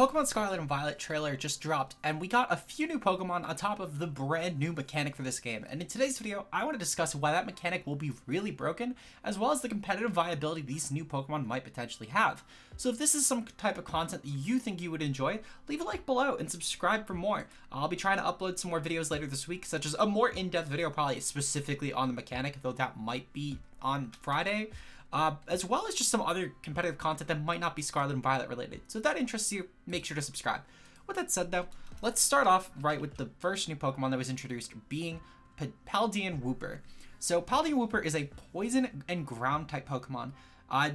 Pokemon Scarlet and Violet trailer just dropped, and we got a few new Pokemon on top of the brand new mechanic for this game. And in today's video, I want to discuss why that mechanic will be really broken, as well as the competitive viability these new Pokemon might potentially have. So if this is some type of content that you think you would enjoy, leave a like below and subscribe for more. I'll be trying to upload some more videos later this week, such as a more in-depth video probably specifically on the mechanic, though that might be on Friday. As well as just some other competitive content that might not be Scarlet and Violet related. So if that interests you, make sure to subscribe. With that said though, let's start off right with the first new Pokemon that was introduced, being Paldea Wooper. So Paldea Wooper is a poison and ground type Pokemon.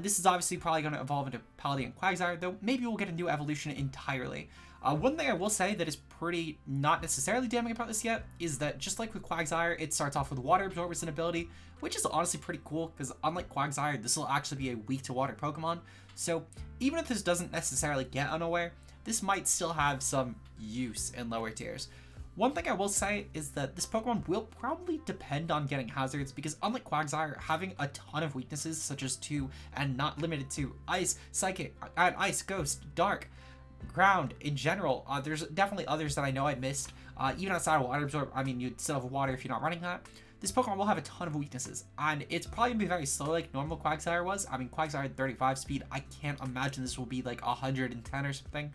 This is obviously probably going to evolve into Paldea and Quagsire, though maybe we'll get a new evolution entirely. One thing I will say that is pretty not necessarily damning about this yet is that just like with Quagsire, it starts off with Water Absorb as an ability, which is honestly pretty cool because unlike Quagsire, this will actually be a weak to water Pokemon. So even if this doesn't necessarily get Unaware, this might still have some use in lower tiers. One thing I will say is that this Pokemon will probably depend on getting hazards because unlike Quagsire, having a ton of weaknesses such as 2 and not limited to Ice, Psychic, Ice, Ghost, Dark, Ground in general, there's definitely others that I know I missed. Even outside of Water Absorb, I mean, you'd still have water if you're not running that. This Pokemon will have a ton of weaknesses, and it's probably going to be very slow like normal Quagsire was. I mean, Quagsire had 35 speed. I can't imagine this will be like 110 or something.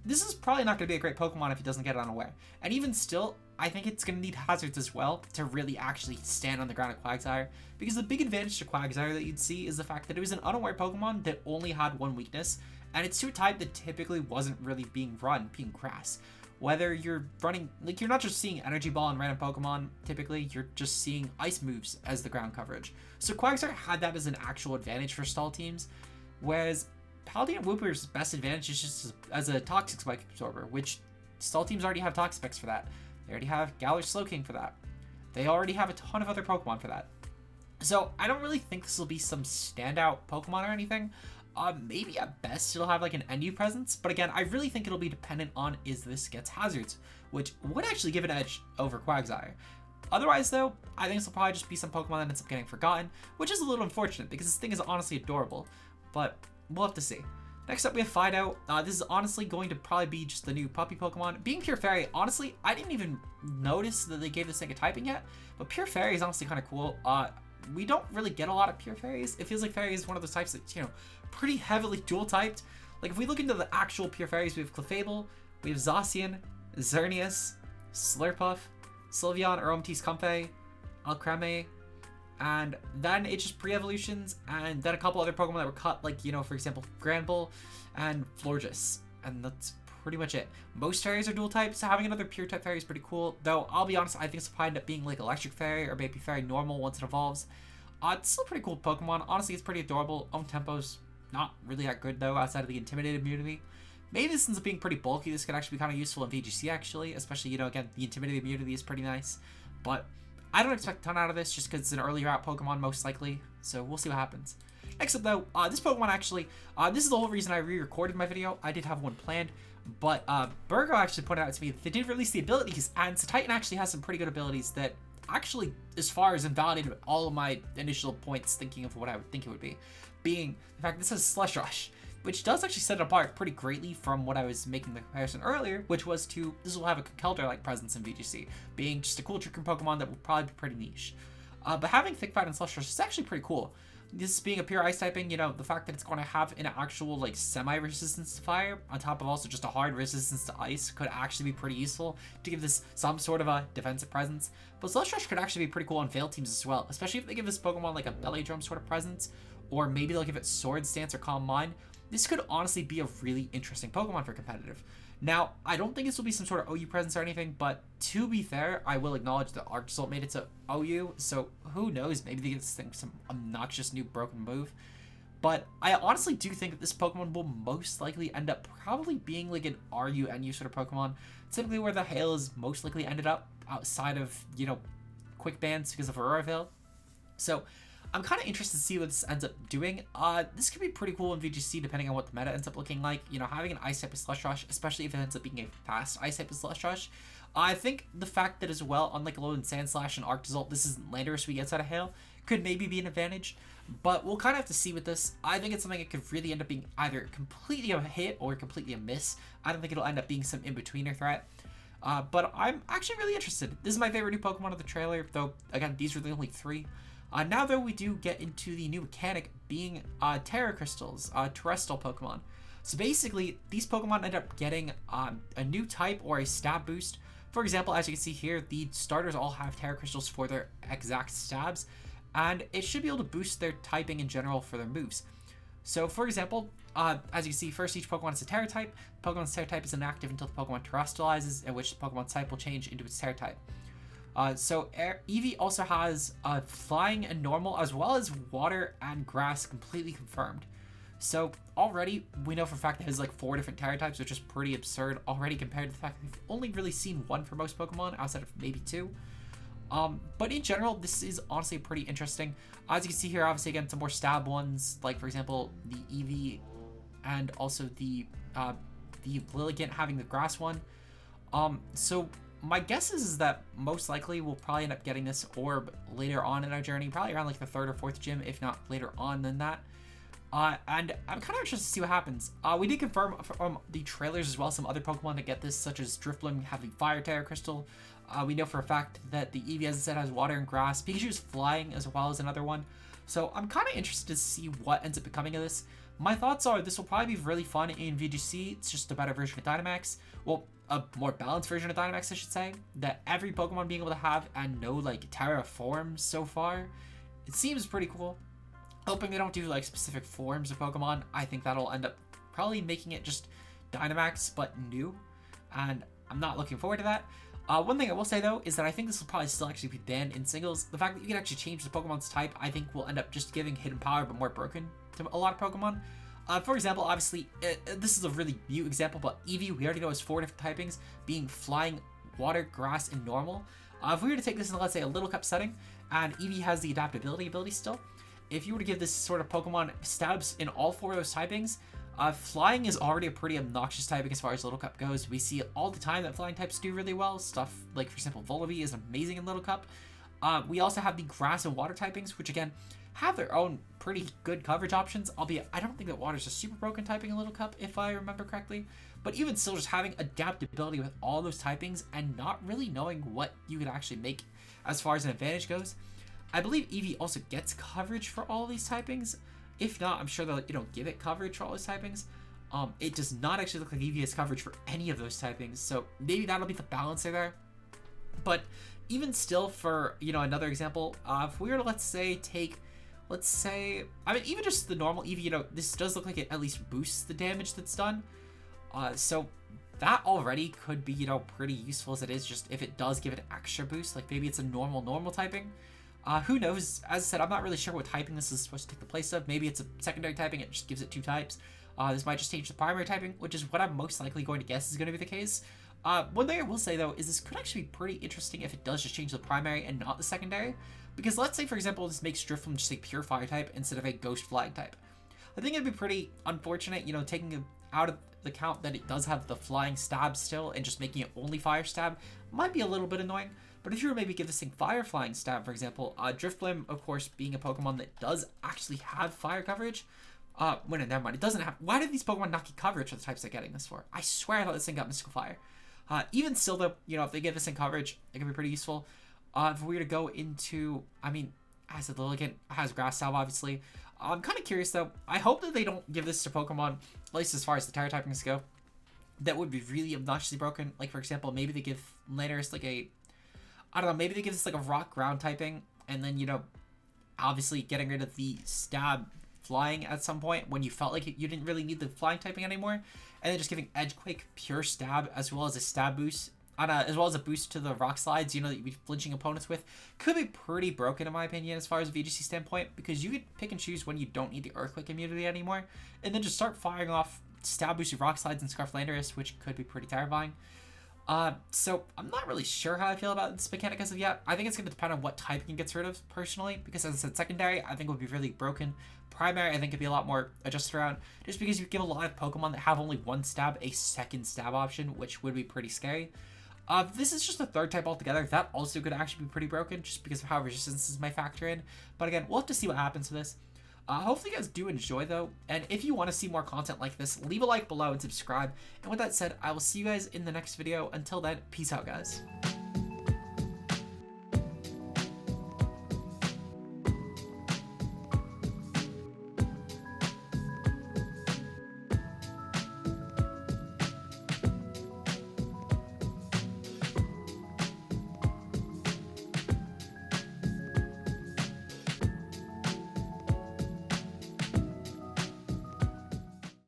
This is probably not going to be a great Pokemon if it doesn't get Unaware. And even still, I think it's going to need hazards as well to really actually stand on the ground at Quagsire. Because the big advantage to Quagsire that you'd see is the fact that it was an Unaware Pokemon that only had one weakness. And it's to a type that typically wasn't really being run, being Grass. Whether you're running, like you're not just seeing Energy Ball and random Pokemon, typically you're just seeing Ice moves as the ground coverage. So Quagsire had that as an actual advantage for stall teams, whereas Paldea Wooper's best advantage is just as a Toxic Spike Absorber, which stall teams already have Toxic Spikes for that. They already have Galar Slowking for that. They already have a ton of other Pokemon for that. So I don't really think this will be some standout Pokemon or anything. Maybe at best it'll have like an NU presence, but again, I really think it'll be dependent on is this gets hazards, which would actually give an edge over Quagsire. Otherwise though, I think this will probably just be some Pokemon that ends up getting forgotten, which is a little unfortunate because this thing is honestly adorable, but we'll have to see. Next up we have Fidough. This is honestly going to probably be just the new puppy Pokemon. Being Pure Fairy, honestly, I didn't even notice that they gave this thing a typing yet, but Pure Fairy is honestly kind of cool. We don't really get a lot of Pure Fairies. It feels like Fairy is one of those types that's, you know, pretty heavily dual typed. Like if we look into the actual Pure Fairies, we have Clefable, we have Zacian, Xerneas, Slurpuff, Sylveon, Aromatisse Comfey, Alcremie, and then it's just pre-evolutions, and then a couple other Pokemon that were cut, like, you know, for example, Granbull and Florges, and that's pretty much it. Most fairies are dual types, so having another pure type fairy is pretty cool, though I'll be honest, I think it's probably end up being like Electric Fairy or maybe Fairy Normal once it evolves. It's still a pretty cool Pokemon. Honestly, it's pretty adorable. Own Tempo's not really that good though, outside of the Intimidated immunity. Maybe this ends up being pretty bulky. This could actually be kind of useful in VGC actually, especially, you know, again, the Intimidated immunity is pretty nice, but I don't expect a ton out of this just because it's an early route Pokemon most likely, so we'll see what happens. Next up though, this Pokemon actually, this is the whole reason I re-recorded my video. I did have one planned, but Burgo actually pointed out to me that they did release the abilities, and Titan actually has some pretty good abilities that actually, as far as invalidated all of my initial points thinking of what I would think it would be, being the fact this has Slush Rush, which does actually set it apart pretty greatly from what I was making the comparison earlier, which was to, this will have a Conkeldurr-like presence in VGC, being just a cool Trick-Room Pokemon that will probably be pretty niche. But having Thick Fight and Slush Rush is actually pretty cool. This being a pure ice typing, you know, the fact that it's going to have an actual like semi-resistance to fire on top of also just a hard resistance to ice could actually be pretty useful to give this some sort of a defensive presence. But Slush Rush could actually be pretty cool on Veil teams as well, especially if they give this Pokemon like a Belly Drum sort of presence, or maybe they'll give it Sword Stance or Calm Mind. This could honestly be a really interesting Pokemon for competitive. Now, I don't think this will be some sort of OU presence or anything, but to be fair, I will acknowledge that Arctozolt made it to OU, so who knows, maybe they get this thing some obnoxious new broken move. But I honestly do think that this Pokemon will most likely end up probably being like an RU-NU sort of Pokemon, typically where the hail is most likely ended up outside of, you know, quick bans because of Aurora Veil. So I'm kind of interested to see what this ends up doing. This could be pretty cool in VGC depending on what the meta ends up looking like. You know, having an Ice type of Slush Rush, especially if it ends up being a fast Ice type of Slush Rush. I think the fact that as well, unlike Alolan Sandslash and Arctozolt, this isn't Landorus we get out of Hail, could maybe be an advantage. But we'll kind of have to see with this. I think it's something that could really end up being either completely a hit or completely a miss. I don't think it'll end up being some in-betweener threat. But I'm actually really interested. This is my favorite new Pokemon of the trailer, though, again, these are the only 3. Now, though, we do get into the new mechanic being Terra Crystals, Terastal Pokemon. So basically, these Pokemon end up getting a new type or a stab boost. For example, as you can see here, the starters all have Terra Crystals for their exact stabs, and it should be able to boost their typing in general for their moves. So, for example, as you can see, first each Pokemon is a Terra type. Pokemon's Terra type is inactive until the Pokemon terastalizes, in which the Pokemon type will change into its Terra type. So Eevee also has flying and normal, as well as water and grass completely confirmed. So already we know for a fact that it has like 4 different Terra types, which is pretty absurd already compared to the fact that we've only really seen 1 for most Pokemon outside of maybe 2. But in general, this is honestly pretty interesting. As you can see here, obviously again, some more stab ones, like for example the Eevee and also the Lilligant having the grass one. So my guess is that most likely we'll probably end up getting this orb later on in our journey, probably around like the 3rd or 4th gym, if not later on than that. And I'm kind of interested to see what happens. We did confirm from the trailers as well some other Pokemon that get this, such as Drifblim having Fire Terra Crystal. We know for a fact that the Eevee, as I said, has water and grass. Pikachu's flying as well as another one. So I'm kind of interested to see what ends up becoming of this. My thoughts are this will probably be really fun in VGC. It's just a better version of Dynamax. Well, a more balanced version of Dynamax, I should say. That every Pokemon being able to have and know like Terra forms so far. It seems pretty cool. Hoping they don't do like specific forms of Pokemon. I think that'll end up probably making it just Dynamax but new. And I'm not looking forward to that. One thing I will say though is that I think this will probably still actually be banned in singles. The fact that you can actually change the Pokemon's type, I think will end up just giving hidden power but more broken to a lot of Pokemon. For example, obviously, this is a really new example, but Eevee, we already know has 4 different typings, being flying, water, grass, and normal. If we were to take this in, let's say, a Little Cup setting, and Eevee has the adaptability ability still, if you were to give this sort of Pokemon stabs in all 4 of those typings, flying is already a pretty obnoxious typing as far as Little Cup goes. We see all the time that flying types do really well. Stuff like, for example, Volibee is amazing in Little Cup. We also have the grass and water typings, which again, have their own pretty good coverage options, albeit I don't think that water's a super broken typing in Little Cup, if I remember correctly. But even still, just having adaptability with all those typings and not really knowing what you could actually make as far as an advantage goes. I believe Eevee also gets coverage for all these typings. If not, I'm sure they'll give it coverage for all those typings. It does not actually look like Eevee has coverage for any of those typings, so maybe that'll be the balancer there. But even still, for another example, if we were to let's say, I mean, even just the normal Eevee, this does look like it at least boosts the damage that's done. So that already could be, pretty useful as it is, just if it does give it an extra boost, like maybe it's a normal typing. Who knows? As I said, I'm not really sure what typing this is supposed to take the place of. Maybe it's a secondary typing, it just gives it 2 types. This might just change the primary typing, which is what I'm most likely going to guess is going to be the case. One thing I will say, though, is this could actually be pretty interesting if it does just change the primary and not the secondary. Because let's say, for example, this makes Drifblim just a pure fire type instead of a ghost flying type. I think it'd be pretty unfortunate, taking out of the count that it does have the flying stab still and just making it only fire stab might be a little bit annoying. But if you were maybe give this thing fire flying stab, for example, Drifblim, of course, being a Pokemon that does actually have fire coverage. Never mind, it doesn't have. Why did these Pokemon not get coverage for the types they're getting this for? I swear I thought this thing got Mystical Fire. Even still, though, if they give this thing coverage, it can be pretty useful. If we were to go into, as a Lilligant has Grass Salve, obviously. I'm kind of curious, though. I hope that they don't give this to Pokemon, at least as far as the Terra typings go, that would be really obnoxiously broken. Like, for example, maybe they give Landorus like a, I don't know, maybe they give this like a Rock Ground typing, and then, obviously getting rid of the stab flying at some point when you felt like you didn't really need the flying typing anymore, and then just giving Edgequake pure stab as well as a stab boost, as well as a boost to the rock slides, that you'd be flinching opponents with, could be pretty broken in my opinion as far as a VGC standpoint, because you could pick and choose when you don't need the Earthquake immunity anymore, and then just start firing off stab boosted rock slides and Scarf Landorus, which could be pretty terrifying. So I'm not really sure how I feel about this mechanic as of yet. I think it's going to depend on what typing it gets rid of, personally, because as I said, secondary, I think would be really broken. Primary, I think could be a lot more adjusted around, just because you give a lot of Pokemon that have only one stab a second stab option, which would be pretty scary. This is just a third type altogether. That also could actually be pretty broken, just because of how resistances might factor in. But again, we'll have to see what happens with this. Hopefully you guys do enjoy though, and if you want to see more content like this, leave a like below and subscribe. And with that said, I will see you guys in the next video. Until then, peace out, guys.